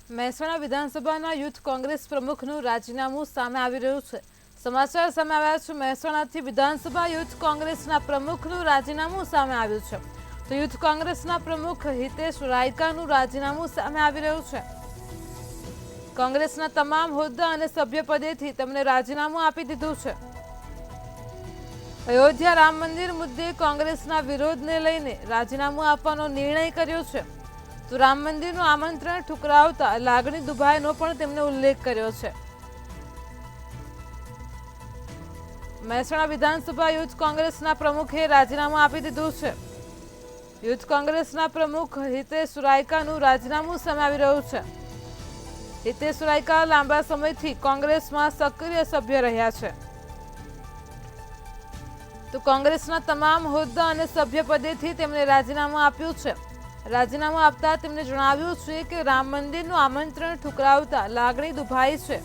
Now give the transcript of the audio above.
મહેસાણા વિધાનસભાના યુથ કોંગ્રેસ પ્રમુખનું રાજીનામું સામે આવી રહ્યું છે। સમાચાર સામે આવ્યા છે મહેસાણાથી વિધાનસભા યુથ કોંગ્રેસના પ્રમુખનું રાજીનામું સામે આવ્યું છે। તો યુથ કોંગ્રેસના પ્રમુખ હિતેશ રાયકાનું રાજીનામું સામે આવી રહ્યું છે। કોંગ્રેસના તમામ હોદ્દા અને સભ્યપદેથી તેમણે રાજીનામું આપી દીધું છે। અયોધ્યા રામ મંદિર મુદ્દે કોંગ્રેસના વિરોધને લઈને રાજીનામું આપવાનો નિર્ણય કર્યો છે। તો રામ મંદિરનું આમંત્રણ ઠુકરાવતા લાગણી દુભાઈનો પણ તેમણે ઉલ્લેખ કર્યો છે। મહેસાણા વિધાનસભા યુથ કોંગ્રેસના પ્રમુખે રાજીનામું આપી દીધું છે। યુથ કોંગ્રેસના પ્રમુખ હિતેશ રાયકાનું રાજીનામું સામે આવી રહ્યું છે। હિતેશ રાયકા લાંબા સમયથી કોંગ્રેસમાં સક્રિય સભ્ય રહ્યા છે। તો કોંગ્રેસના તમામ હોદ્દા અને સભ્યપદેથી તેમણે રાજીનામું આપ્યું છે। રાજીનામું આપતા તેમણે જણાવ્યું છે કે રામ મંદિરનું આમંત્રણ ઠુકરાવતા લાગણી દુભાઈ છે।